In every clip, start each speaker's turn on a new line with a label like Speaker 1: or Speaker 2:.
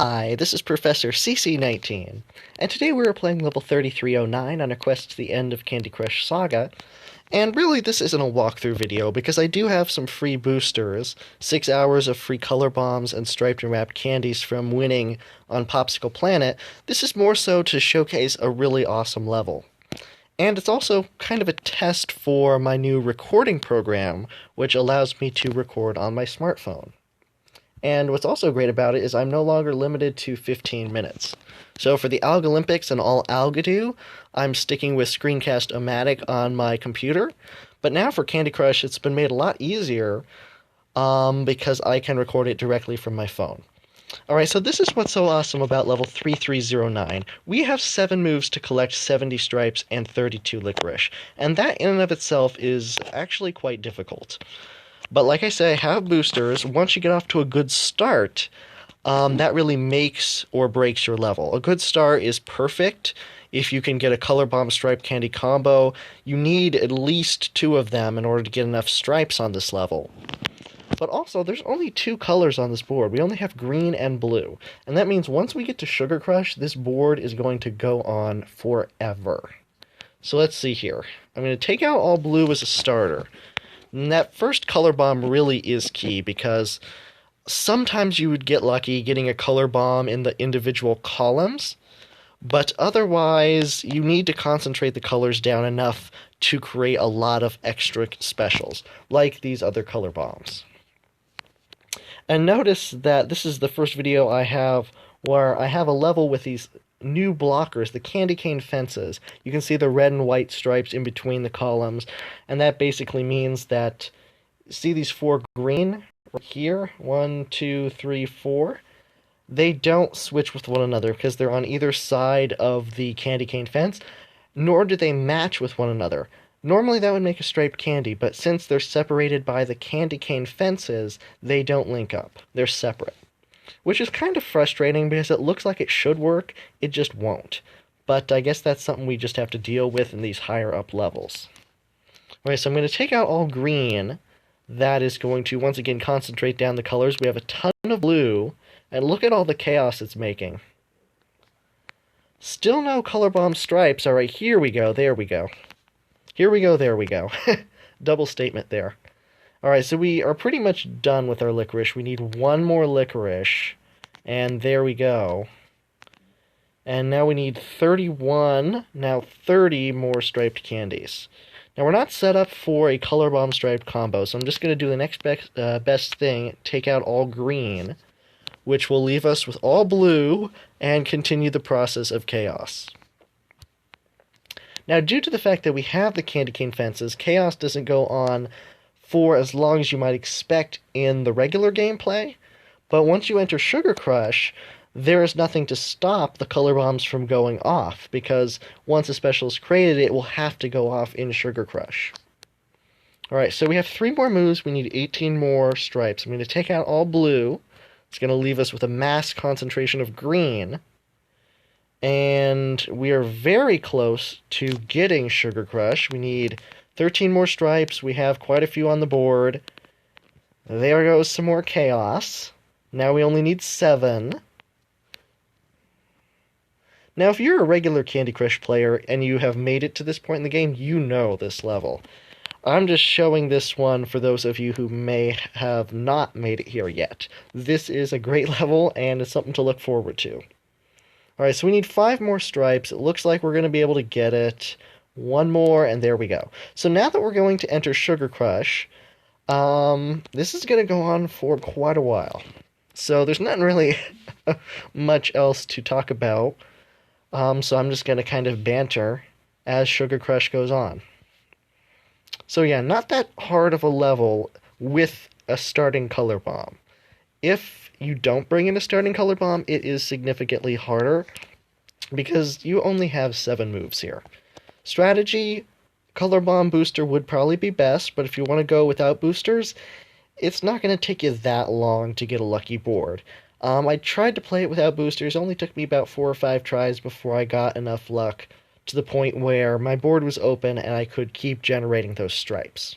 Speaker 1: Hi, this is Professor CC19, and today we are playing level 3309 on a quest to the end of Candy Crush Saga. And really, this isn't a walkthrough video because I do have some free boosters, 6 hours of free color bombs and striped and wrapped candies from winning on Popsicle Planet. This is more so to showcase a really awesome level. And it's also kind of a test for my new recording program, which allows me to record on my smartphone. And what's also great about it is I'm no longer limited to 15 minutes. So for the Alg Olympics and all Algadoo, I'm sticking with Screencast-O-Matic on my computer. But now for Candy Crush, it's been made a lot easier because I can record it directly from my phone. Alright, so this is what's so awesome about level 3309. We have 7 moves to collect 70 stripes and 32 licorice, and that in and of itself is actually quite difficult. But like I say, have boosters. Once you get off to a good start, that really makes or breaks your level. A good start is perfect. If you can get a color bomb stripe candy combo, you need at least 2 of them in order to get enough stripes on this level. But also, there's only 2 colors on this board. We only have green and blue. And that means once we get to Sugar Crush, this board is going to go on forever. So let's see here. I'm going to take out all blue as a starter. And that first color bomb really is key because sometimes you would get lucky getting a color bomb in the individual columns, but otherwise you need to concentrate the colors down enough to create a lot of extra specials, like these other color bombs. And notice that this is the first video I have where I have a level with these new blockers, the candy cane fences. You can see the red and white stripes in between the columns, and that basically means that, see these 4 green right here, 1, 2, 3, 4, they don't switch with one another because they're on either side of the candy cane fence, nor do they match with one another. Normally that would make a striped candy, but since they're separated by the candy cane fences, they don't link up. They're separate. Which is kind of frustrating because it looks like it should work, it just won't. But I guess that's something we just have to deal with in these higher up levels. Alright, so I'm going to take out all green. That is going to, once again, concentrate down the colors. We have a ton of blue, and look at all the chaos it's making. Still no color bomb stripes. Alright, here we go, there we go. Here we go, there we go. Double statement there. Alright, so we are pretty much done with our licorice. We need 1 more licorice. And there we go. And now we need 31, now 30 more striped candies. Now we're not set up for a color bomb striped combo, so I'm just going to do the next best thing, take out all green, which will leave us with all blue, and continue the process of chaos. Now, due to the fact that we have the candy cane fences, chaos doesn't go on for as long as you might expect in the regular gameplay, but once you enter Sugar Crush, there is nothing to stop the color bombs from going off, because once a special is created, it will have to go off in Sugar Crush. Alright, so we have 3 more moves, we need 18 more stripes. I'm going to take out all blue, it's going to leave us with a mass concentration of green, and we are very close to getting Sugar Crush. We need 13 more stripes, we have quite a few on the board. There goes some more chaos. Now we only need 7. Now if you're a regular Candy Crush player and you have made it to this point in the game, you know this level. I'm just showing this one for those of you who may have not made it here yet. This is a great level and it's something to look forward to. Alright, so we need 5 more stripes. It looks like we're going to be able to get it. 1 more, and there we go. So now that we're going to enter Sugar Crush, this is going to go on for quite a while. So there's not really much else to talk about. So I'm just going to kind of banter as Sugar Crush goes on. So yeah, not that hard of a level with a starting color bomb. If you don't bring in a starting color bomb, it is significantly harder because you only have 7 moves here. Strategy, color bomb booster would probably be best, but if you want to go without boosters, it's not going to take you that long to get a lucky board. I tried to play it without boosters, it only took me about 4 or 5 tries before I got enough luck to the point where my board was open and I could keep generating those stripes.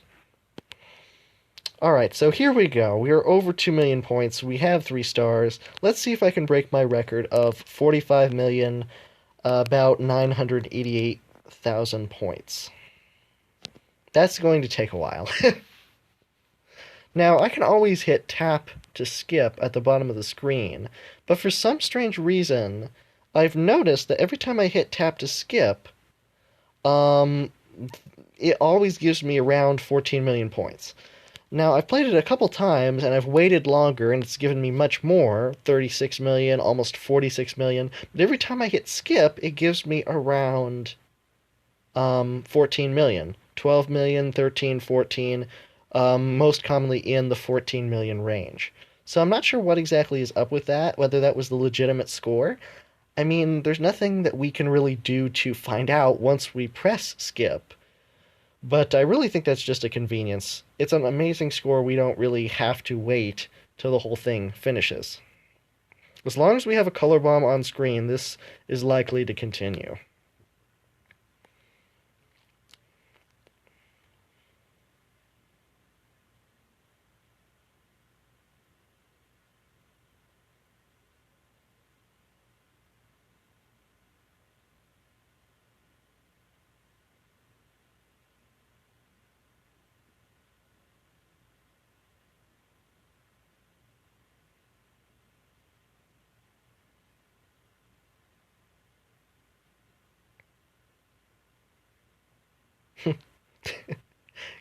Speaker 1: Alright, so here we go. We are over 2 million points. We have 3 stars. Let's see if I can break my record of 45 million, about 988,000 points. That's going to take a while. Now, I can always hit tap to skip at the bottom of the screen, but for some strange reason, I've noticed that every time I hit tap to skip, it always gives me around 14 million points. Now, I've played it a couple times, and I've waited longer, and it's given me much more, 36 million, almost 46 million, but every time I hit skip, it gives me around 14 million. 12 million, 13, 14, most commonly in the 14 million range. So I'm not sure what exactly is up with that, whether that was the legitimate score. I mean, there's nothing that we can really do to find out once we press skip. But I really think that's just a convenience. It's an amazing score. We don't really have to wait till the whole thing finishes. As long as we have a color bomb on screen, this is likely to continue.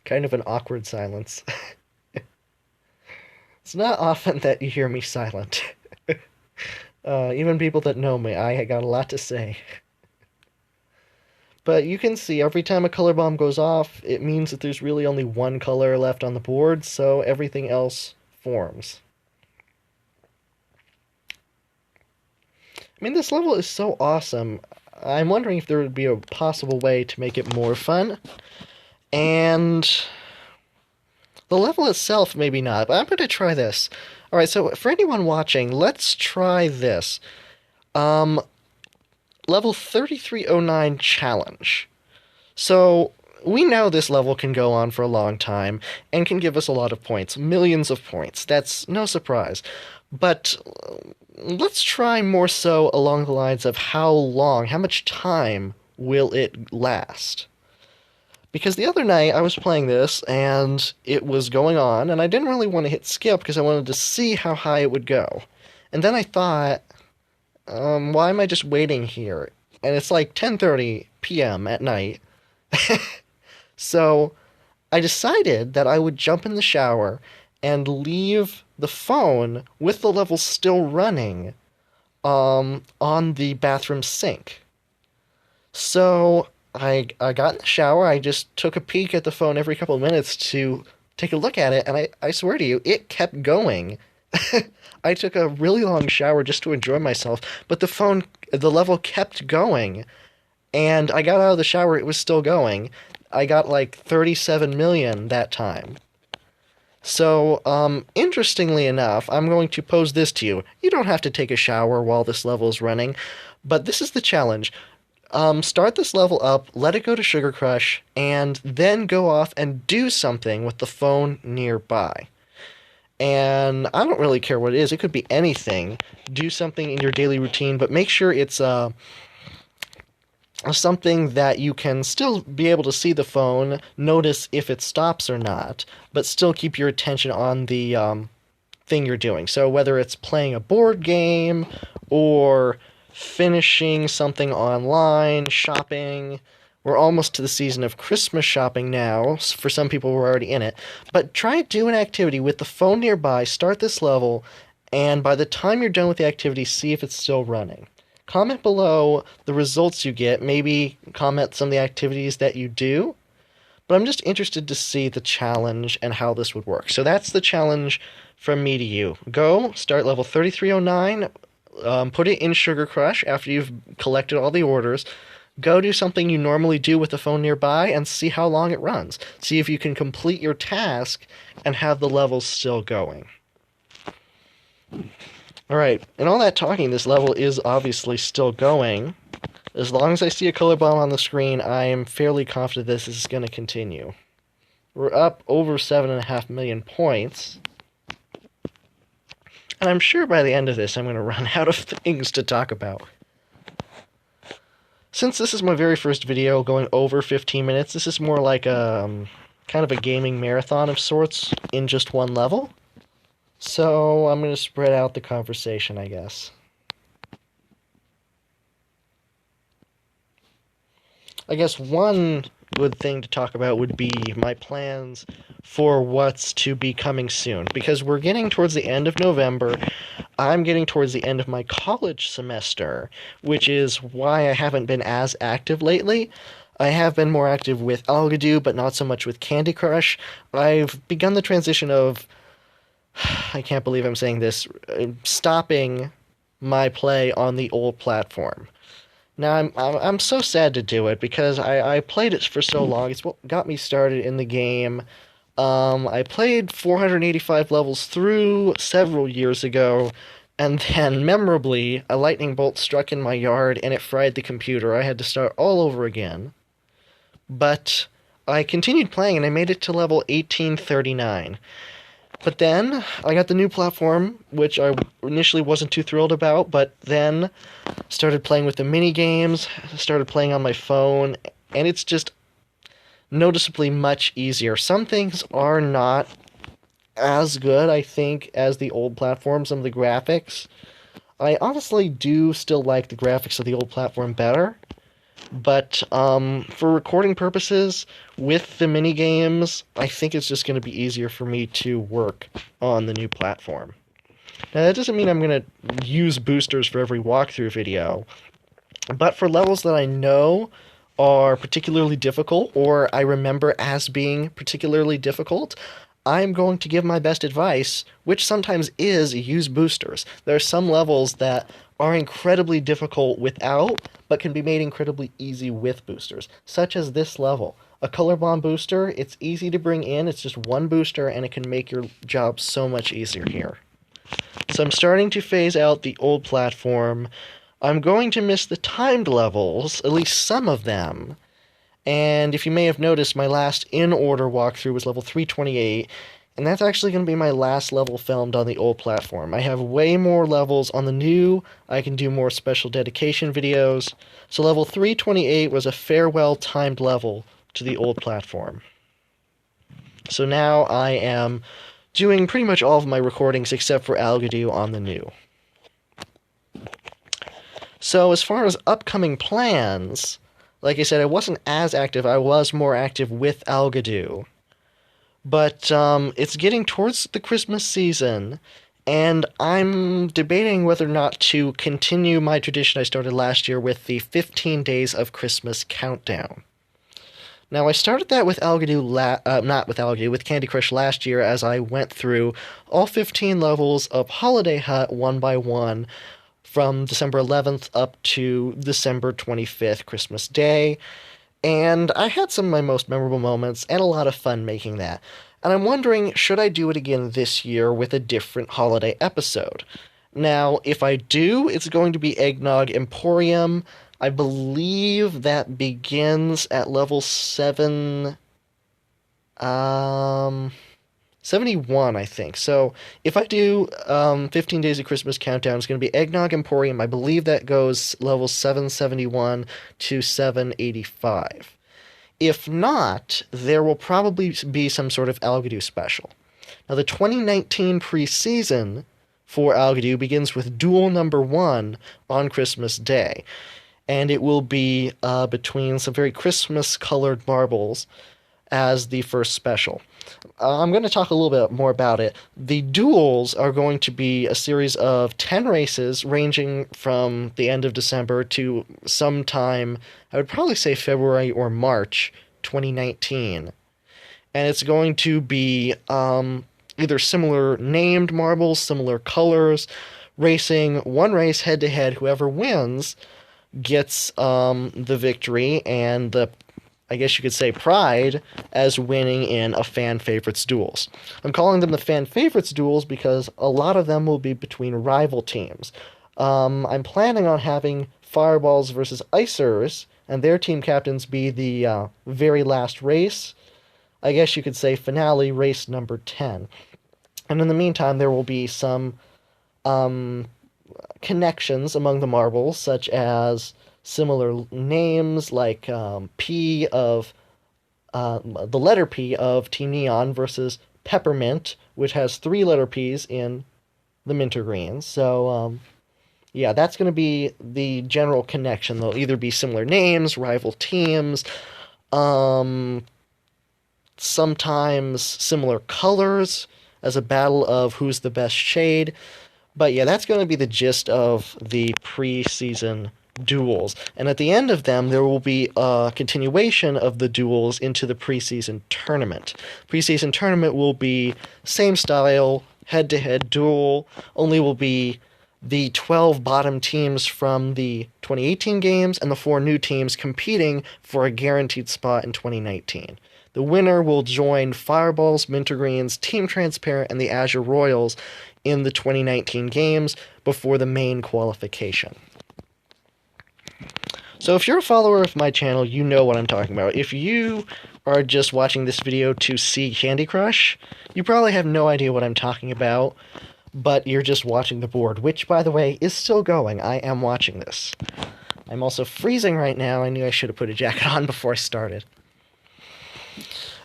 Speaker 1: Kind of an awkward silence. It's not often that you hear me silent. Even people that know me, I got a lot to say. But you can see every time a color bomb goes off, it means that there's really only one color left on the board, so everything else forms. I mean, this level is so awesome. I'm wondering if there would be a possible way to make it more fun. And the level itself, maybe not, but I'm going to try this. Alright, so for anyone watching, let's try this. Level 3309 challenge. So, we know this level can go on for a long time, and can give us a lot of points. Millions of points. That's no surprise. But let's try more so along the lines of how much time will it last? Because the other night I was playing this, and it was going on, and I didn't really want to hit skip because I wanted to see how high it would go. And then I thought, why am I just waiting here? And it's like 10:30 p.m. at night. So I decided that I would jump in the shower and leave the phone with the level still running on the bathroom sink. So I got in the shower, I just took a peek at the phone every couple of minutes to take a look at it, and I swear to you, it kept going. I took a really long shower just to enjoy myself, but the level kept going, and I got out of the shower, it was still going. I got like 37 million that time. So, interestingly enough, I'm going to pose this to you. You don't have to take a shower while this level is running, but this is the challenge. Start this level up, let it go to Sugar Crush, and then go off and do something with the phone nearby. And I don't really care what it is. It could be anything. Do something in your daily routine, but make sure it's something that you can still be able to see the phone, notice if it stops or not, but still keep your attention on the thing you're doing. So whether it's playing a board game or finishing something online, shopping. We're almost to the season of Christmas shopping now. For some people, we're already in it. But try to do an activity with the phone nearby, start this level, and by the time you're done with the activity, see if it's still running. Comment below the results you get. Maybe comment some of the activities that you do. But I'm just interested to see the challenge and how this would work. So that's the challenge from me to you. Go, start level 3309, put it in Sugar Crush after you've collected all the orders. Go do something you normally do with the phone nearby and see how long it runs. See if you can complete your task and have the levels still going. Alright, and all that talking, this level is obviously still going. As long as I see a color bomb on the screen, I am fairly confident this is going to continue. We're up over 7.5 million points. And I'm sure by the end of this I'm going to run out of things to talk about. Since this is my very first video going over 15 minutes, this is more like a kind of a gaming marathon of sorts in just one level. So I'm going to spread out the conversation, I guess. I guess one good thing to talk about would be my plans for what's to be coming soon. Because we're getting towards the end of November. I'm getting towards the end of my college semester, which is why I haven't been as active lately. I have been more active with Algadoo, but not so much with Candy Crush. I've begun the transition of, I can't believe I'm saying this, stopping my play on the old platform. Now, I'm so sad to do it because I played it for so long. It's what got me started in the game. I played 485 levels through several years ago, and then, memorably, a lightning bolt struck in my yard and it fried the computer. I had to start all over again. But I continued playing and I made it to level 1839. But then I got the new platform, which I initially wasn't too thrilled about, but then started playing with the mini games, started playing on my phone, and it's just noticeably much easier. Some things are not as good, I think, as the old platform. Some of the graphics, I honestly do still like the graphics of the old platform better. But for recording purposes, with the mini games, I think it's just going to be easier for me to work on the new platform. Now, that doesn't mean I'm going to use boosters for every walkthrough video, but for levels that I know are particularly difficult, or I remember as being particularly difficult, I'm going to give my best advice, which sometimes is use boosters. There are some levels that are incredibly difficult without, but can be made incredibly easy with boosters, such as this level. A color bomb booster, it's easy to bring in, it's just one booster, and it can make your job so much easier here. So I'm starting to phase out the old platform. I'm going to miss the timed levels, at least some of them. And if you may have noticed, my last in-order walkthrough was level 328, and that's actually going to be my last level filmed on the old platform. I have way more levels on the new. I can do more special dedication videos. So level 328 was a farewell timed level to the old platform. So now I am doing pretty much all of my recordings except for Algadoo on the new. So as far as upcoming plans, like I said, I wasn't as active. I was more active with Algadoo. But it's getting towards the Christmas season, and I'm debating whether or not to continue my tradition I started last year with the 15 Days of Christmas countdown. Now, I started that with with Candy Crush last year as I went through all 15 levels of Holiday Hut one by one from December 11th up to December 25th, Christmas Day. And I had some of my most memorable moments and a lot of fun making that. And I'm wondering, should I do it again this year with a different holiday episode? Now, if I do, it's going to be Eggnog Emporium. I believe that begins at level 71, I think. So if I do 15 Days of Christmas Countdown, it's going to be Eggnog Emporium. I believe that goes level 771 to 785. If not, there will probably be some sort of Algadoo special. Now, the 2019 pre-season for Algadoo begins with Duel Number 1 on Christmas Day. And it will be between some very Christmas-colored marbles as the first special. I'm going to talk a little bit more about it. The duels are going to be a series of 10 races ranging from the end of December to sometime, I would probably say February or March 2019. And it's going to be either similar named marbles, similar colors, racing one race head-to-head. Whoever wins gets the victory and the, I guess you could say, pride as winning in a fan favorites duels. I'm calling them the fan favorites duels because a lot of them will be between rival teams. I'm planning on having Fireballs versus Icers, and their team captains be the very last race. I guess you could say, finale, race number 10. And in the meantime, there will be some connections among the marbles, such as similar names like P of the letter P of Team Neon versus Peppermint, which has three letter P's in the Mintergreens. So, yeah, that's going to be the general connection. They'll either be similar names, rival teams, sometimes similar colors as a battle of who's the best shade. But yeah, that's going to be the gist of the preseason duels. And at the end of them, there will be a continuation of the duels into the preseason tournament. Preseason tournament will be same style, head-to-head duel, only will be the 12 bottom teams from the 2018 games and the 4 new teams competing for a guaranteed spot in 2019. The winner will join Fireballs, Mintergreens, Team Transparent, and the Azure Royals in the 2019 games before the main qualification. So if you're a follower of my channel, you know what I'm talking about. If you are just watching this video to see Candy Crush, you probably have no idea what I'm talking about, but you're just watching the board, which, by the way, is still going. I am watching this. I'm also freezing right now. I knew I should have put a jacket on before I started.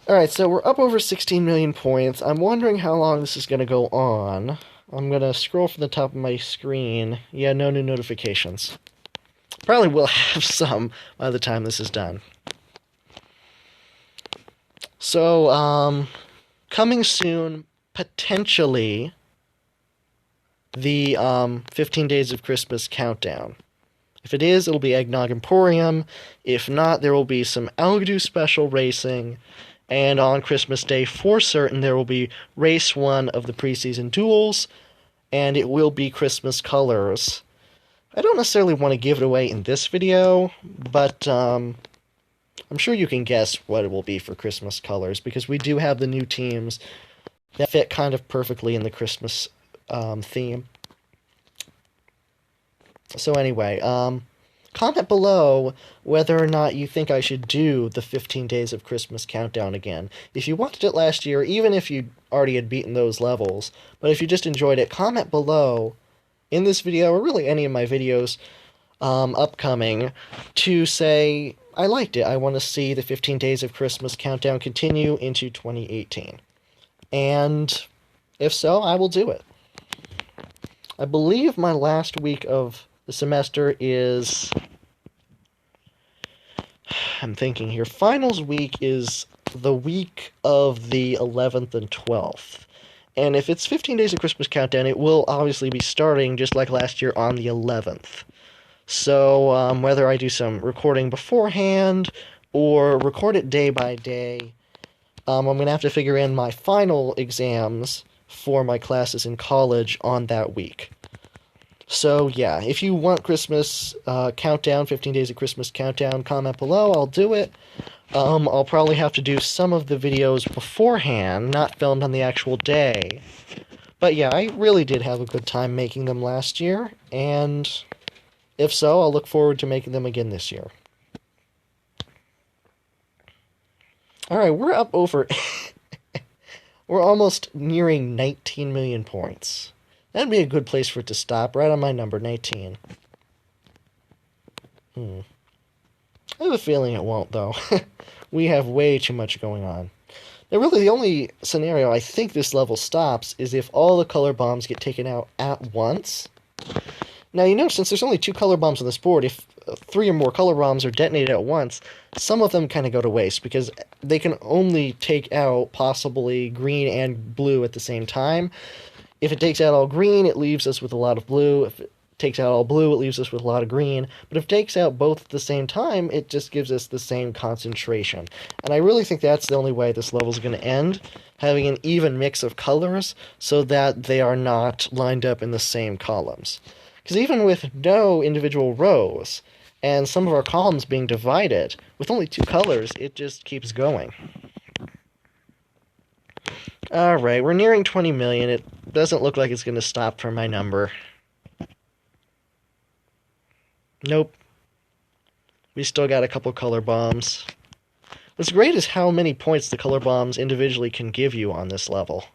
Speaker 1: Alright, so we're up over 16 million points. I'm wondering how long this is going to go on. I'm going to scroll from the top of my screen. Yeah, no new notifications. Probably will have some by the time this is done. So, coming soon, potentially, the 15 Days of Christmas countdown. If it is, it'll be Eggnog Emporium. If not, there will be some Algadu special racing. And on Christmas Day, for certain, there will be Race 1 of the preseason duels, and it will be Christmas colors. I don't necessarily want to give it away in this video, but I'm sure you can guess what it will be for Christmas colors, because we do have the new teams that fit kind of perfectly in the Christmas theme. So anyway, comment below whether or not you think I should do the 15 Days of Christmas countdown again. If you watched it last year, even if you already had beaten those levels, but if you just enjoyed it, comment below in this video, or really any of my videos upcoming, to say, I liked it. I want to see the 15 Days of Christmas countdown continue into 2018. And if so, I will do it. I believe my last week of the semester is, I'm thinking here, finals week is the week of the 11th and 12th. And if it's 15 Days of Christmas countdown, it will obviously be starting, just like last year, on the 11th. So, whether I do some recording beforehand, or record it day by day, I'm going to have to figure in my final exams for my classes in college on that week. So, yeah, if you want Christmas countdown, 15 Days of Christmas countdown, comment below, I'll do it. I'll probably have to do some of the videos beforehand, not filmed on the actual day. But yeah, I really did have a good time making them last year, and if so, I'll look forward to making them again this year. Alright, we're up over... we're almost nearing 19 million points. That'd be a good place for it to stop, right on my number, 19. I have a feeling it won't, though. We have way too much going on. Now, really, the only scenario I think this level stops is if all the color bombs get taken out at once. Now, you know, since there's only 2 color bombs on this board, if 3 or more color bombs are detonated at once, some of them kind of go to waste, because they can only take out possibly green and blue at the same time. If it takes out all green, it leaves us with a lot of blue. If it takes out all blue, it leaves us with a lot of green. But if it takes out both at the same time, it just gives us the same concentration. And I really think that's the only way this level is going to end, having an even mix of colors so that they are not lined up in the same columns. Because even with no individual rows, and some of our columns being divided, with only 2 colors, it just keeps going. Alright, we're nearing 20 million. It doesn't look like it's going to stop for my number. Nope. We still got a couple color bombs. What's great is how many points the color bombs individually can give you on this level.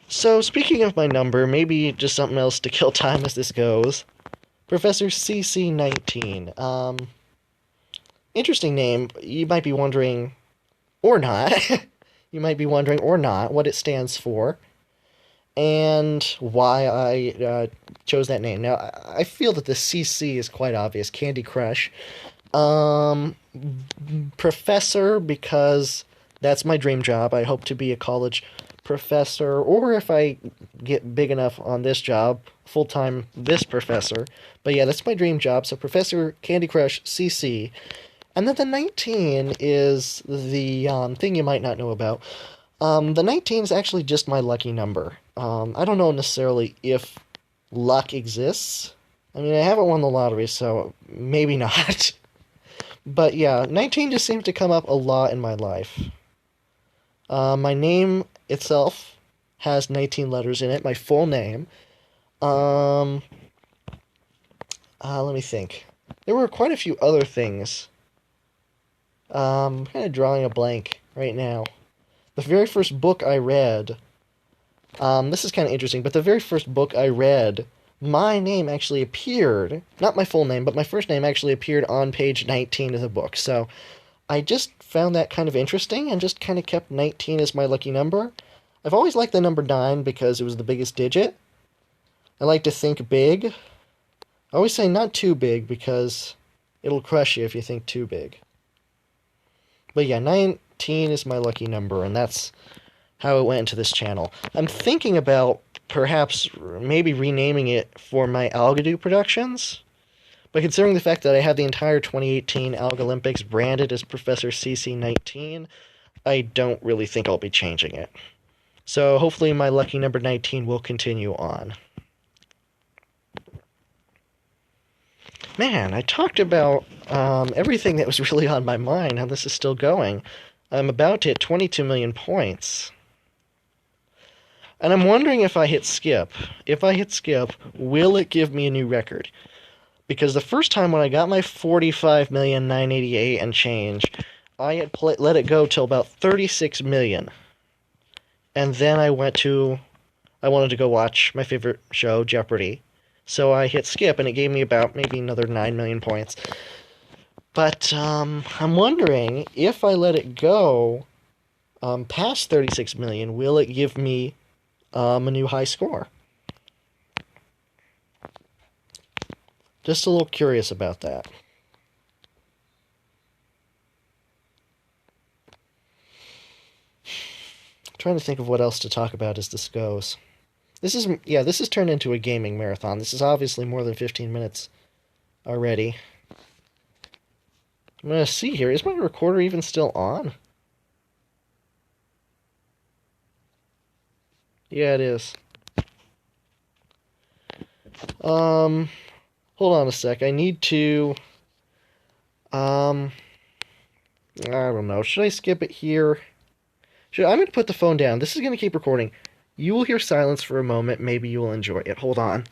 Speaker 1: So, speaking of my number, maybe just something else to kill time as this goes. Professor CC19. Interesting name. You might be wondering, or not, you might be wondering, or not, what it stands for, and why I chose that name. Now, I feel that the CC is quite obvious. Candy Crush. Professor, because that's my dream job. I hope to be a college professor, or if I get big enough on this job, full-time this professor. But yeah, that's my dream job. So Professor Candy Crush CC. And then the 19 is the thing you might not know about. The 19 is actually just my lucky number. I don't know necessarily if luck exists. I mean, I haven't won the lottery, so maybe not. But yeah, 19 just seems to come up a lot in my life. My name itself has 19 letters in it, my full name. Let me think. There were quite a few other things. I'm kind of drawing a blank right now. The very first book I read, this is kind of interesting, but the very first book I read, my name actually appeared, not my full name, but my first name actually appeared on page 19 of the book. So I just found that kind of interesting and just kind of kept 19 as my lucky number. I've always liked the number 9 because it was the biggest digit. I like to think big. I always say not too big because it'll crush you if you think too big. But yeah, 19 is my lucky number, and that's how it went into this channel. I'm thinking about perhaps maybe renaming it for my Algadoo Productions. But considering the fact that I have the entire 2018 Alga Olympics branded as Professor CC19, I don't really think I'll be changing it. So hopefully my lucky number 19 will continue on. Man, I talked about everything that was really on my mind, how this is still going. I'm about to hit 22 million points. And I'm wondering if I hit skip. If I hit skip, will it give me a new record? Because the first time when I got my 45,988,000 and change, I had let it go till about 36 million. And then I wanted to go watch my favorite show, Jeopardy. So I hit skip, and it gave me about maybe another 9 million points. But I'm wondering, if I let it go past 36 million, will it give me a new high score? Just a little curious about that. I'm trying to think of what else to talk about as this goes. This is turned into a gaming marathon. This is obviously more than 15 minutes already. I'm going to see here. Is my recorder even still on? Yeah, it is. Hold on a sec. I need to... I don't know. Should I skip it here? I'm going to put the phone down. This is going to keep recording. You will hear silence for a moment. Maybe you will enjoy it. Hold on.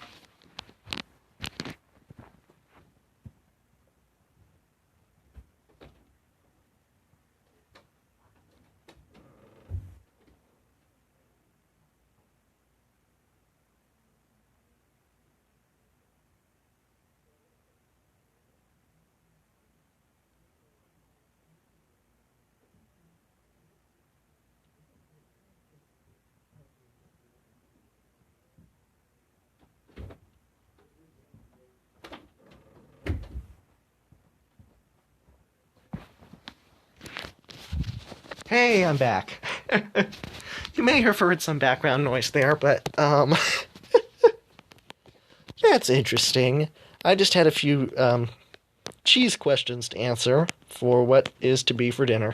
Speaker 1: Hey, I'm back. You may have heard some background noise there, but, that's interesting. I just had a few, cheese questions to answer for what is to be for dinner.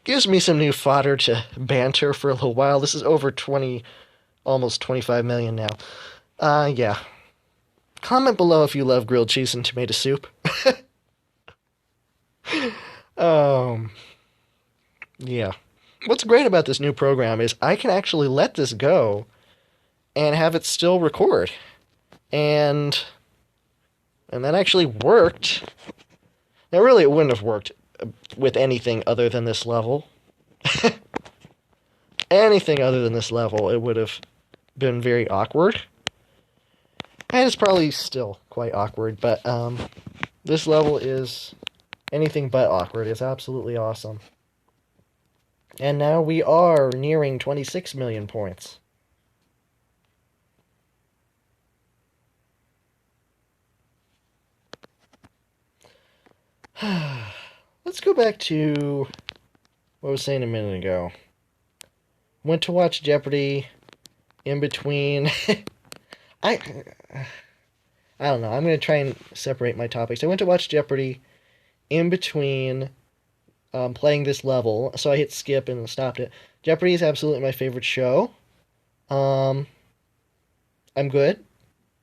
Speaker 1: Gives me some new fodder to banter for a little while. This is over 20, almost 25 million now. Yeah. Comment below if you love grilled cheese and tomato soup. Yeah. What's great about this new program is I can actually let this go and have it still record. And And that actually worked. Now, really, it wouldn't have worked with anything other than this level. Anything other than this level, it would have been very awkward. And it's probably still quite awkward, but this level is anything but awkward. It's absolutely awesome. And now we are nearing 26 million points. Let's go back to what I was saying a minute ago. Went to watch Jeopardy in between. I don't know. I'm going to try and separate my topics. I went to watch Jeopardy in between playing this level, so I hit skip and stopped it. Jeopardy is absolutely my favorite show. I'm good.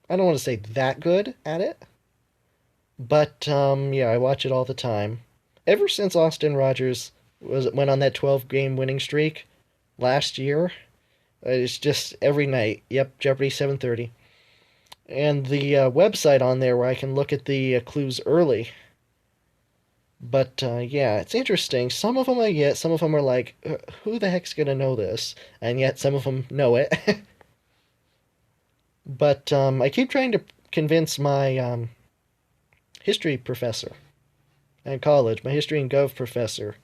Speaker 1: I don't want to say that good at it. But, yeah, I watch it all the time. Ever since Austin Rogers went on that 12-game winning streak last year, it's just every night. Yep, Jeopardy 7:30. And the website on there where I can look at the clues early. But, yeah, it's interesting. Some of them I get, some of them are like, who the heck's gonna know this? And yet some of them know it. But, I keep trying to convince my history professor at college, my history and gov professor.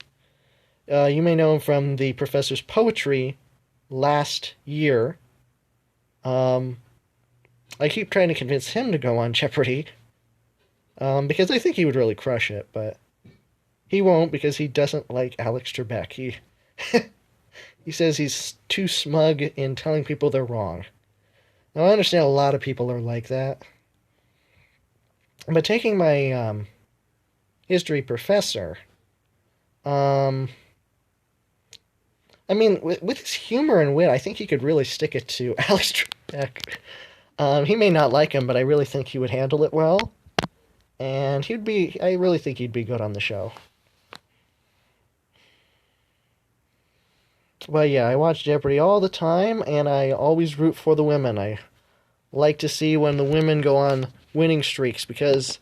Speaker 1: You may know him from the professor's poetry last year. I keep trying to convince him to go on Jeopardy, because I think he would really crush it, but he won't because he doesn't like Alex Trebek. He says he's too smug in telling people they're wrong. Now, I understand a lot of people are like that, but taking my history professor, I mean, with his humor and wit, I think he could really stick it to Alex Trebek. He may not like him, but I really think he would handle it well. And I really think he'd be good on the show. But yeah, I watch Jeopardy all the time, and I always root for the women. I like to see when the women go on winning streaks, because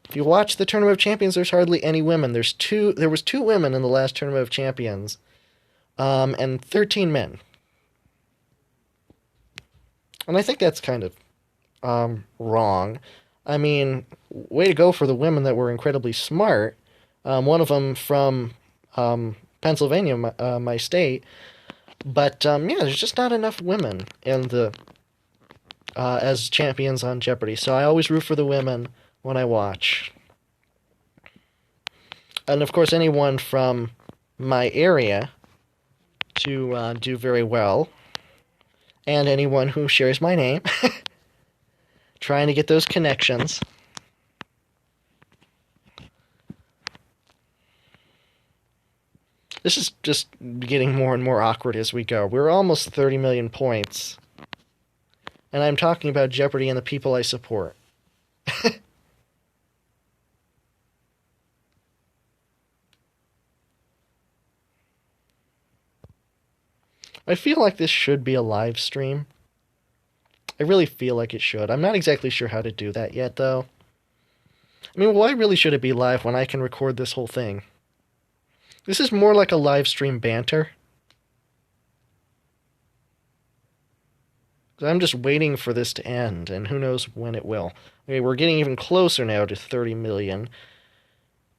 Speaker 1: if you watch the Tournament of Champions, there's hardly any women. There was 2 women in the last Tournament of Champions, and 13 men. And I think that's kind of wrong. I mean, way to go for the women that were incredibly smart. One of them from Pennsylvania, my state. But yeah, there's just not enough women in the as champions on Jeopardy. So I always root for the women when I watch. And of course, anyone from my area to do very well. And anyone who shares my name. Trying to get those connections. This is just getting more and more awkward as we go. We're almost 30 million points. And I'm talking about Jeopardy and the people I support. I feel like this should be a live stream. I really feel like it should. I'm not exactly sure how to do that yet, though. I mean, why really should it be live when I can record this whole thing? This is more like a live stream banter. I'm just waiting for this to end, and who knows when it will. Okay, we're getting even closer now to 30 million.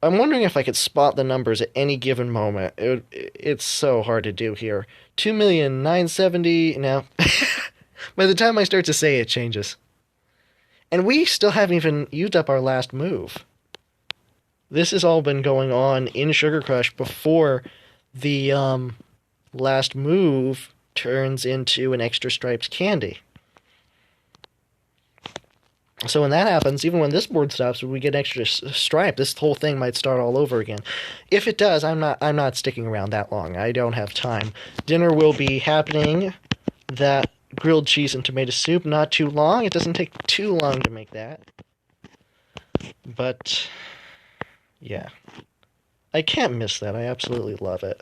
Speaker 1: I'm wondering if I could spot the numbers at any given moment. It's so hard to do here. 2,970,000. Now, by the time I start to say it, changes. And we still haven't even used up our last move. This has all been going on in Sugar Crush before the last move turns into an extra stripes candy. So when that happens, even when this board stops, when we get an extra stripe, this whole thing might start all over again. If it does, I'm not sticking around that long. I don't have time. Dinner will be happening. That grilled cheese and tomato soup, not too long. It doesn't take too long to make that. But yeah, I can't miss that. I absolutely love it.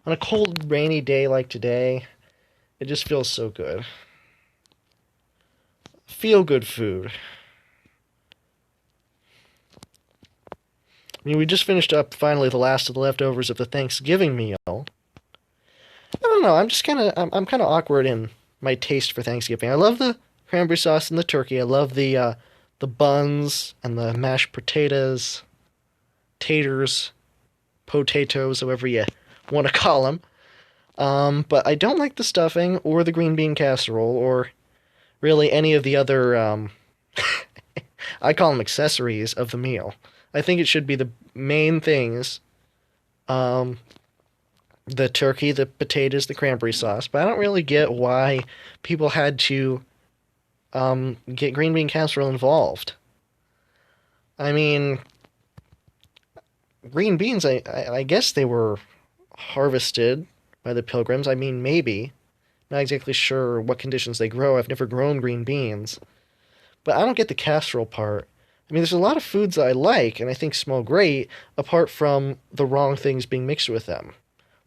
Speaker 1: On a cold, rainy day like today, it just feels so good. Feel-good food. I mean, we just finished up finally the last of the leftovers of the Thanksgiving meal. I don't know. I'm kind of awkward in my taste for Thanksgiving. I love the cranberry sauce and the turkey. I love the buns and the mashed potatoes, taters, potatoes, however you want to call them. But I don't like the stuffing or the green bean casserole or really any of the other I call them accessories of the meal. I think it should be the main things. Um, the turkey, the potatoes, the cranberry sauce. But I don't really get why people had to get green bean casserole involved. I mean, green beans, I guess they were harvested by the pilgrims. I mean, maybe. Not exactly sure what conditions they grow. I've never grown green beans. But I don't get the casserole part. I mean, there's a lot of foods that I like and I think smell great, apart from the wrong things being mixed with them.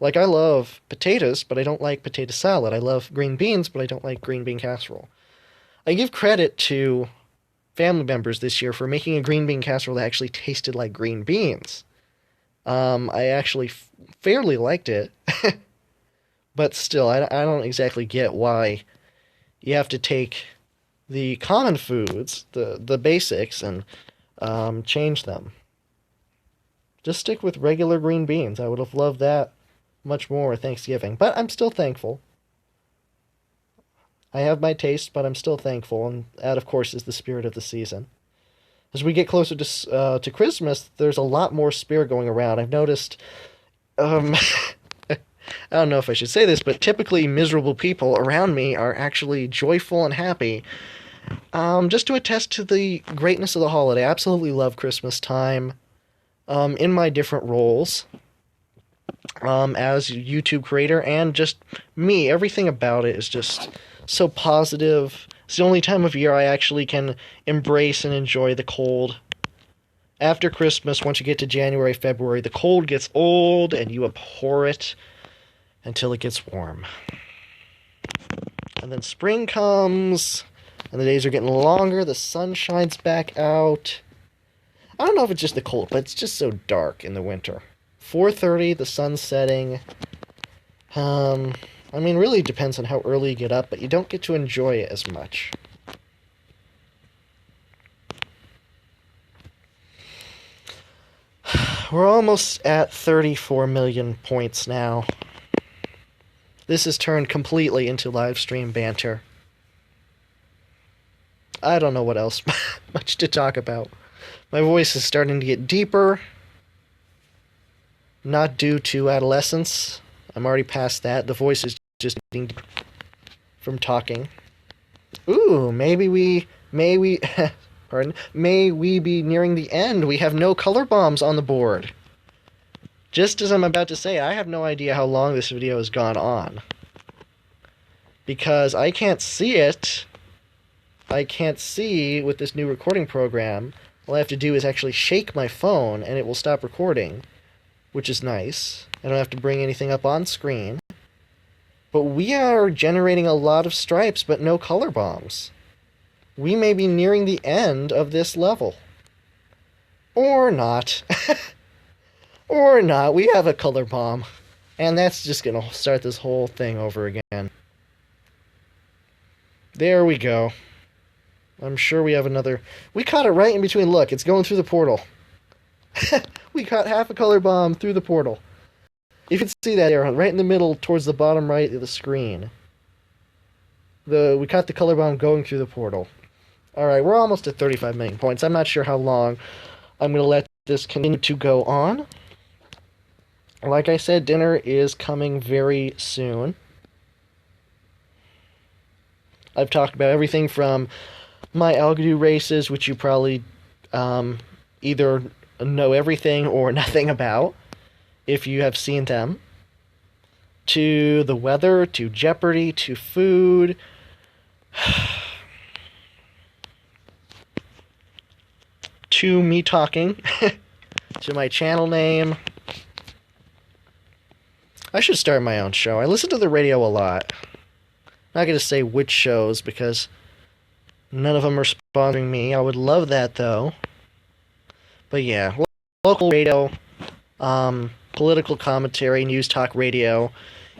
Speaker 1: Like, I love potatoes, but I don't like potato salad. I love green beans, but I don't like green bean casserole. I give credit to family members this year for making a green bean casserole that actually tasted like green beans. I actually fairly liked it, but still, I don't exactly get why you have to take the common foods, the basics, and change them. Just stick with regular green beans. I would have loved that much more at Thanksgiving, but I'm still thankful. I have my taste, but I'm still thankful, and that, of course, is the spirit of the season. As we get closer to Christmas, there's a lot more spirit going around. I've noticed, I don't know if I should say this, but typically miserable people around me are actually joyful and happy. Just to attest to the greatness of the holiday. I absolutely love Christmas time. In my different roles, as a YouTube creator and just me, everything about it is just so positive. It's the only time of year I actually can embrace and enjoy the cold. After Christmas, once you get to January, February, the cold gets old and you abhor it until it gets warm. And then spring comes, and the days are getting longer, the sun shines back out. I don't know if it's just the cold, but it's just so dark in the winter. 4:30, the sun's setting. I mean, really depends on how early you get up, but you don't get to enjoy it as much. We're almost at 34 million points now. This has turned completely into live stream banter. I don't know what else much to talk about. My voice is starting to get deeper. Not due to adolescence. I'm already past that. The voice is just getting deeper from talking. Ooh, may we be nearing the end. We have no color bombs on the board. Just as I'm about to say, I have no idea how long this video has gone on. Because I can't see it. I can't see with this new recording program. All I have to do is actually shake my phone and it will stop recording, which is nice. I don't have to bring anything up on screen. But we are generating a lot of stripes, but no color bombs. We may be nearing the end of this level. Or not. Or not. We have a color bomb. And that's just going to start this whole thing over again. There we go. I'm sure we have another... We caught it right in between. Look, it's going through the portal. We caught half a color bomb through the portal. You can see that there, right in the middle, towards the bottom right of the screen. We caught the color bomb going through the portal. Alright, we're almost at 35 million points. I'm not sure how long I'm going to let this continue to go on. Like I said, dinner is coming very soon. I've talked about everything from my Algodo races, which you probably either know everything or nothing about, if you have seen them, to the weather, to Jeopardy, to food, to me talking, to my channel name. I should start my own show. I listen to the radio a lot. Not going to say which shows, because none of them are sponsoring me. I would love that, though. But yeah, local radio, political commentary, news talk radio,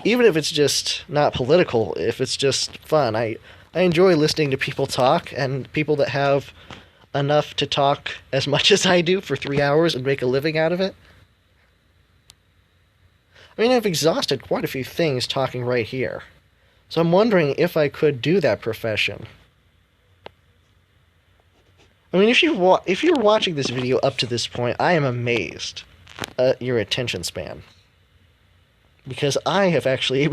Speaker 1: even if it's just not political, if it's just fun. I enjoy listening to people talk, and people that have enough to talk as much as I do for 3 hours and make a living out of it. I mean, I've exhausted quite a few things talking right here. So I'm wondering if I could do that profession. I mean, if you're watching this video up to this point, I am amazed at your attention span. Because I have actually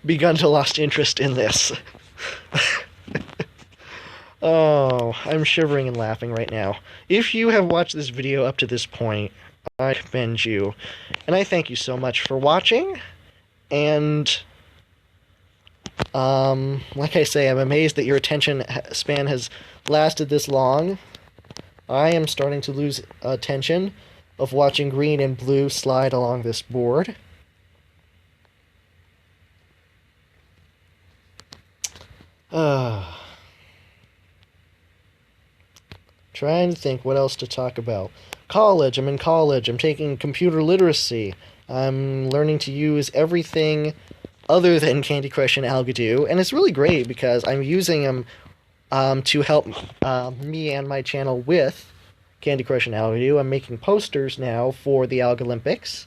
Speaker 1: begun to lost interest in this. Oh, I'm shivering and laughing right now. If you have watched this video up to this point, I commend you. And I thank you so much for watching. And, like I say, I'm amazed that your attention span has lasted this long. I am starting to lose attention of watching green and blue slide along this board. Trying to think what else to talk about. College. I'm in college. I'm taking computer literacy. I'm learning to use everything other than Candy Crush and Algadoo, and it's really great because I'm using them to help me and my channel with Candy Crush and Algadoo. I'm making posters now for the Alga Olympics.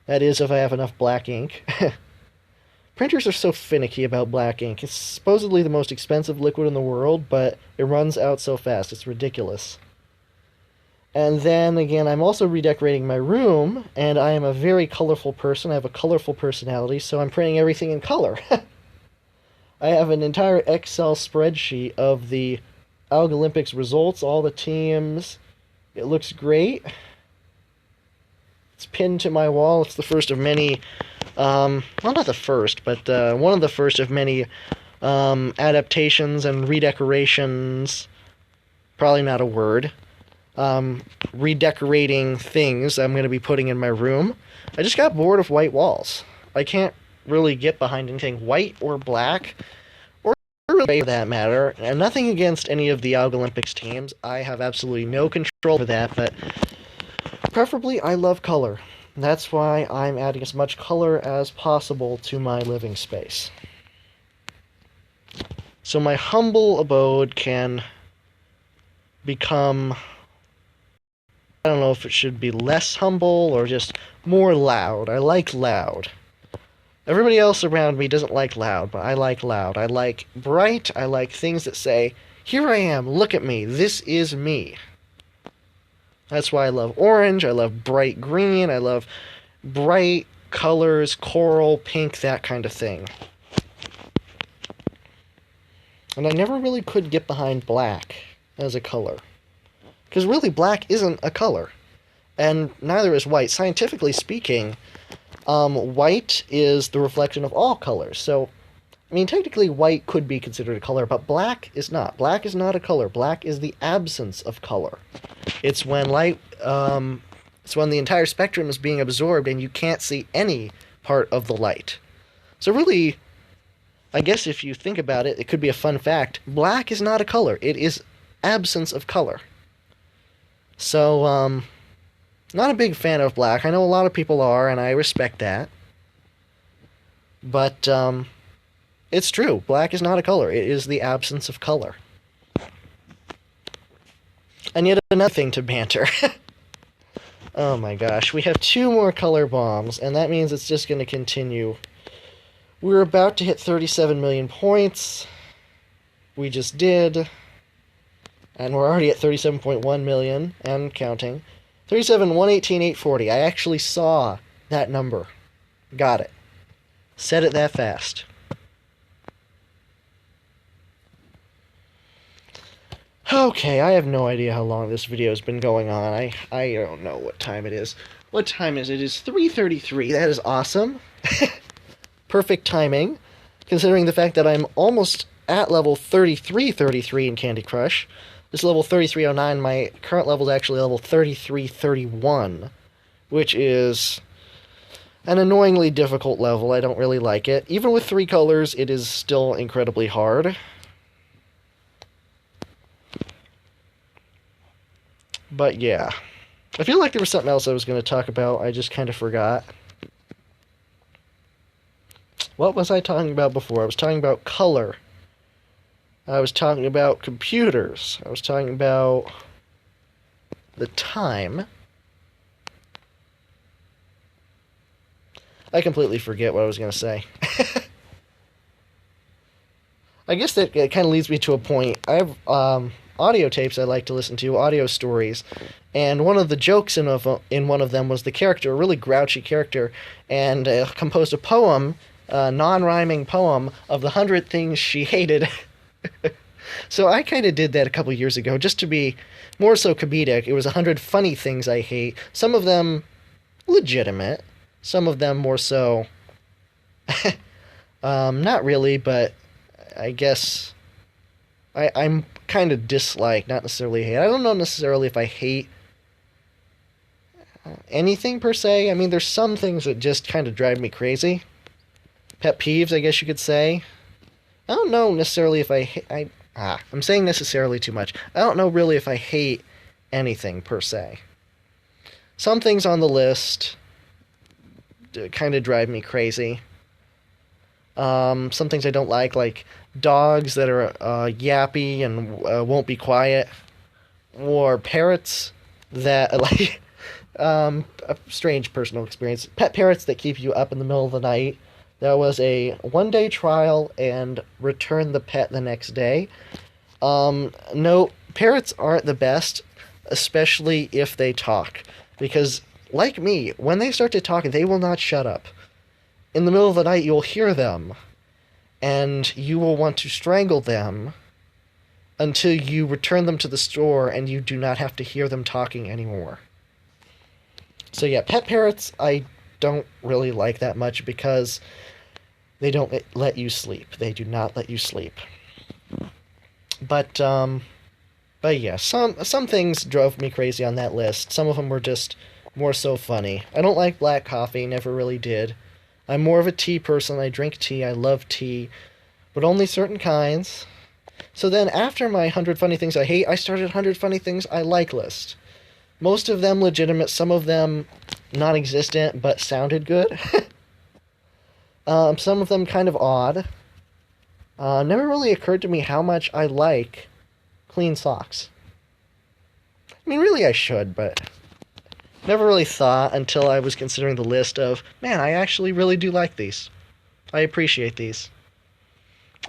Speaker 1: That is, if I have enough black ink. Printers are so finicky about black ink. It's supposedly the most expensive liquid in the world, but it runs out so fast. It's ridiculous. And then, again, I'm also redecorating my room, and I am a very colorful person. I have a colorful personality, so I'm printing everything in color. I have an entire Excel spreadsheet of the Alga Olympics results, all the teams. It looks great. It's pinned to my wall. It's the first of many, well, not the first, but one of the first of many adaptations and redecorations. Probably not a word. Redecorating things I'm going to be putting in my room. I just got bored of white walls. I can't really get behind anything white or black, or really for that matter. And nothing against any of the Alga Olympics teams. I have absolutely no control over that, but preferably I love color. That's why I'm adding as much color as possible to my living space. So my humble abode can become, I don't know if it should be less humble or just more loud. I like loud. Everybody else around me doesn't like loud, but I like loud. I like bright. I like things that say, here I am, look at me, this is me. That's why I love orange, I love bright green, I love bright colors, coral, pink, that kind of thing. And I never really could get behind black as a color. Because really, black isn't a color. And neither is white. Scientifically speaking, white is the reflection of all colors. So, I mean, technically white could be considered a color, but black is not. Black is not a color. Black is the absence of color. It's when light, it's when the entire spectrum is being absorbed and you can't see any part of the light. So really, I guess if you think about it, it could be a fun fact. Black is not a color. It is absence of color. So, not a big fan of black. I know a lot of people are, and I respect that. But, it's true. Black is not a color. It is the absence of color. And yet another thing to banter. Oh my gosh. We have 2 more color bombs, and that means it's just going to continue. We're about to hit 37 million points. We just did. And we're already at 37.1 million, and counting. 37, 118, 840. I actually saw that number. Got it. Said it that fast. Okay, I have no idea how long this video has been going on. I don't know what time it is. What time is it? It is 3:33. That is awesome. Perfect timing, considering the fact that I'm almost at level 3333 in Candy Crush. This is level 3309. My current level is actually level 3331, which is an annoyingly difficult level. I don't really like it. Even with 3 colors, it is still incredibly hard. But yeah. I feel like there was something else I was going to talk about. I just kind of forgot. What was I talking about before? I was talking about color. I was talking about computers. I was talking about the time. I completely forget what I was going to say. I guess that kind of leads me to a point. I have audio tapes I like to listen to, audio stories, and one of the jokes in one of them was the character, a really grouchy character, and composed a poem, a non-rhyming poem, of the 100 things she hated. So I kind of did that a couple years ago, just to be more so comedic. It was 100 funny things I hate, some of them legitimate, some of them more so not really, but I guess I'm kind of dislike, not necessarily hate. I don't know necessarily if I hate anything per se. I mean, there's some things that just kind of drive me crazy. Pet peeves, I guess you could say. I don't know necessarily if I'm saying necessarily too much. I don't know really if I hate anything per se. Some things on the list kind of drive me crazy. Some things I don't like dogs that are yappy and won't be quiet, or parrots that like a strange personal experience. Pet parrots that keep you up in the middle of the night. There was a one-day trial and return the pet the next day. No, parrots aren't the best, especially if they talk, because like me, when they start to talk, they will not shut up. In the middle of the night, you'll hear them, and you will want to strangle them until you return them to the store and you do not have to hear them talking anymore. So yeah, pet parrots I don't really like that much because they don't let you sleep. They do not let you sleep. But yeah, some things drove me crazy on that list. Some of them were just more so funny. I don't like black coffee, never really did. I'm more of a tea person. I drink tea. I love tea, but only certain kinds. So then after my 100 funny things I hate, I started 100 funny things I like list. Most of them legitimate, some of them non-existent but sounded good. Some of them kind of odd. Never really occurred to me how much I like clean socks. I mean, really I should, but never really thought until I was considering the list of, man, I actually really do like these. I appreciate these.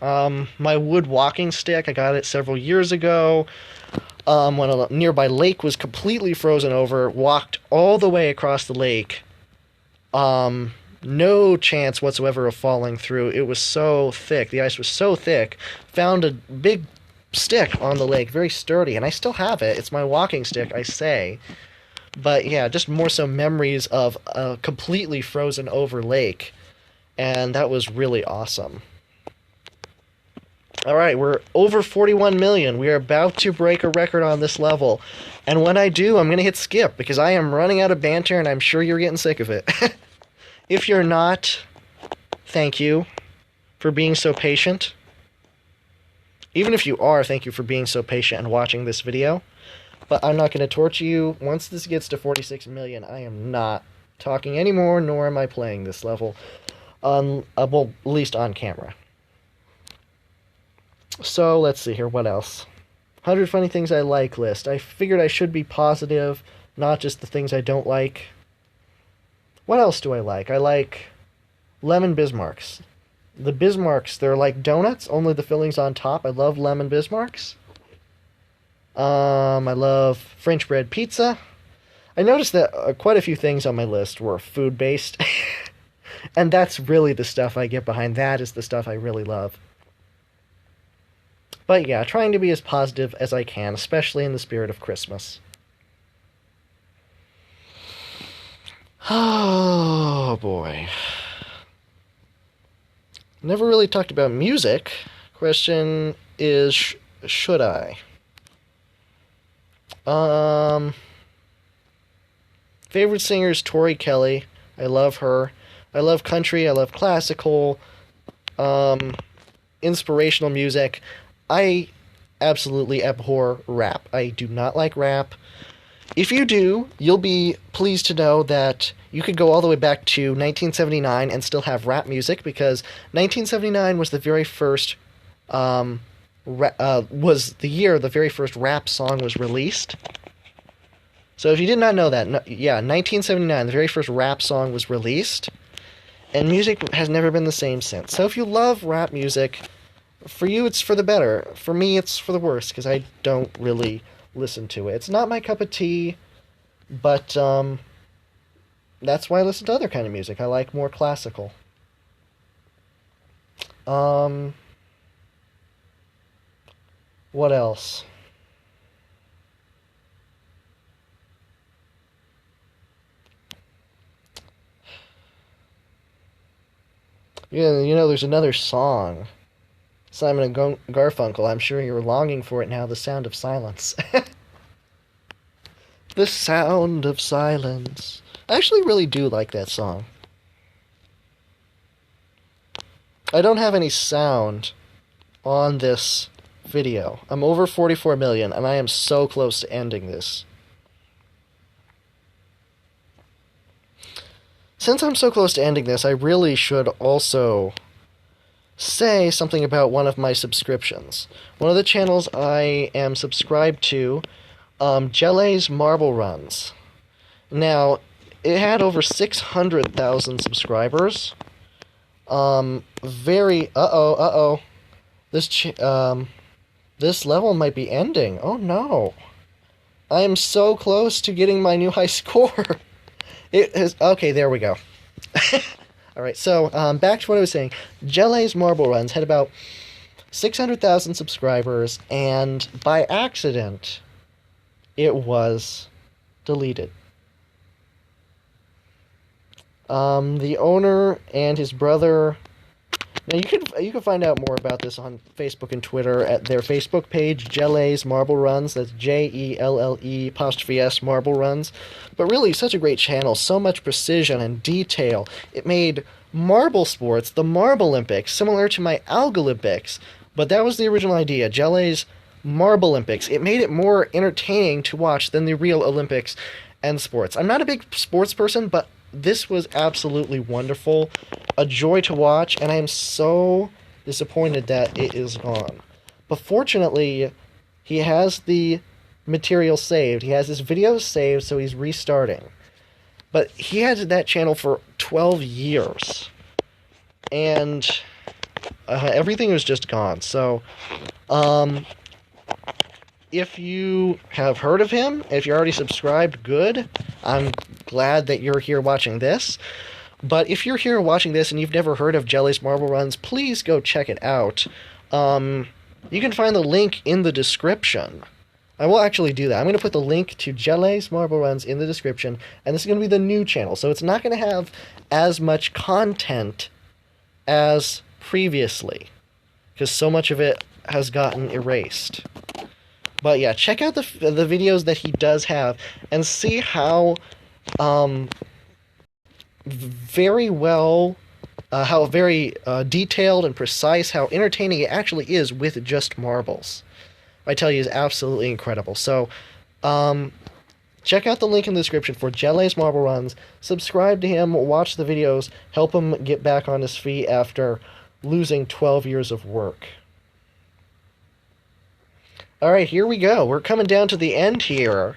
Speaker 1: My wood walking stick, I got it several years ago. When a nearby lake was completely frozen over, walked all the way across the lake. No chance whatsoever of falling through. It was so thick. The ice was so thick. Found a big stick on the lake, very sturdy, and I still have it. It's my walking stick, I say. But yeah, just more so memories of a completely frozen over lake. And that was really awesome. Alright, we're over 41 million. We are about to break a record on this level. And when I do, I'm going to hit skip, because I am running out of banter, and I'm sure you're getting sick of it. If you're not, thank you for being so patient. Even if you are, thank you for being so patient and watching this video. But I'm not going to torture you. Once this gets to 46 million, I am not talking anymore, nor am I playing this level. Well, at least on camera. So, let's see here, what else? 100 funny things I like list. I figured I should be positive, not just the things I don't like. What else do I like? I like lemon Bismarcks. The Bismarcks, they're like donuts, only the filling's on top. I love lemon Bismarcks. I love French bread pizza. I noticed that quite a few things on my list were food-based. And that's really the stuff I get behind. That is the stuff I really love. But yeah, trying to be as positive as I can, especially in the spirit of Christmas. Oh, boy. Never really talked about music. Question is, should I? Favorite singer is Tori Kelly. I love her. I love country. I love classical. Inspirational music. I absolutely abhor rap. I do not like rap. If you do, you'll be pleased to know that you could go all the way back to 1979 and still have rap music, because 1979 was the very first was the year the very first rap song was released. So if you did not know that, yeah, 1979, the very first rap song was released, and music has never been the same since. So if you love rap music, for you it's for the better. For me, it's for the worse, because I don't really listen to it. It's not my cup of tea, but that's why I listen to other kind of music. I like more classical. What else? Yeah, there's another song. Simon and Garfunkel. I'm sure you're longing for it now. The Sound of Silence. The Sound of Silence. I actually really do like that song. I don't have any sound on this video. I'm over 44 million, and I am so close to ending this. Since I'm so close to ending this, I really should also say something about one of my subscriptions. One of the channels I am subscribed to, Jelle's Marble Runs. Now, it had over 600,000 subscribers. This level might be ending. Oh no. I am so close to getting my new high score. It is, okay, there we go. Alright, so, back to what I was saying. Jelle's Marble Runs had about 600,000 subscribers, and by accident, it was deleted. The owner and his brother... Now, you can find out more about this on Facebook and Twitter at their Facebook page, Jelle's Marble Runs. That's JELLE''S Marble Runs. But really, such a great channel, so much precision and detail. It made marble sports, the Marble Olympics, similar to my Algalympics. But that was the original idea, Jelle's Marble Olympics. It made it more entertaining to watch than the real Olympics and sports. I'm not a big sports person, but this was absolutely wonderful, a joy to watch, and I am so disappointed that it is gone. But fortunately, he has the material saved. He has his videos saved, so he's restarting. But he had that channel for 12 years, and everything was just gone. So, if you have heard of him, if you're already subscribed, good. I'm glad that you're here watching this. But if you're here watching this and you've never heard of Jelle's Marble Runs, please go check it out. You can find the link in the description. I will actually do that. I'm going to put the link to Jelle's Marble Runs in the description, and this is going to be the new channel. So it's not going to have as much content as previously, because so much of it has gotten erased. But yeah, check out the videos that he does have and see how very detailed and precise, how entertaining it actually is with just marbles. I tell you, it's absolutely incredible. So, check out the link in the description for Jelle's Marble Runs. Subscribe to him, watch the videos, help him get back on his feet after losing 12 years of work. Alright, here we go. We're coming down to the end here.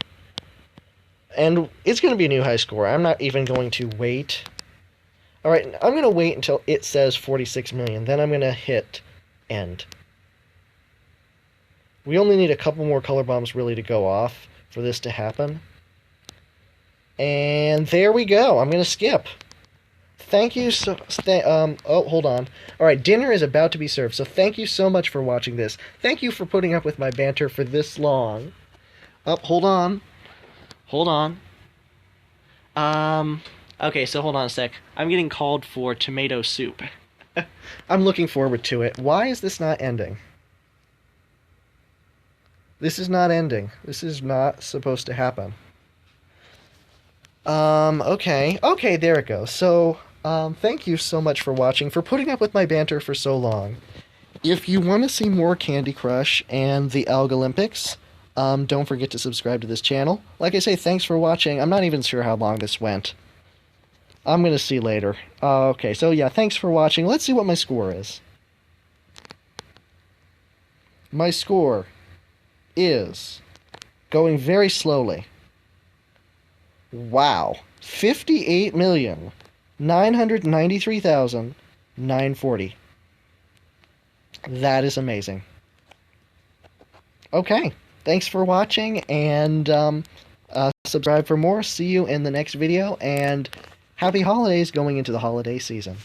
Speaker 1: And it's going to be a new high score. I'm not even going to wait. Alright, I'm going to wait until it says 46 million. Then I'm going to hit end. We only need a couple more color bombs really to go off for this to happen. And there we go. I'm going to skip. Thank you oh, hold on. Alright, dinner is about to be served, so thank you so much for watching this. Thank you for putting up with my banter for this long. Hold on. Hold on. Okay, so hold on a sec. I'm getting called for tomato soup. I'm looking forward to it. Why is this not ending? This is not ending. This is not supposed to happen. Okay. Okay, there it goes. So, thank you so much for watching, for putting up with my banter for so long. If you want to see more Candy Crush and the Algalympics, Don't forget to subscribe to this channel. Like I say, thanks for watching. I'm not even sure how long this went. I'm going to see later. Okay, so yeah, thanks for watching. Let's see what my score is. My score is going very slowly. Wow. 58,993,940. That is amazing. Okay, thanks for watching, and subscribe for more. See you in the next video, and happy holidays going into the holiday season.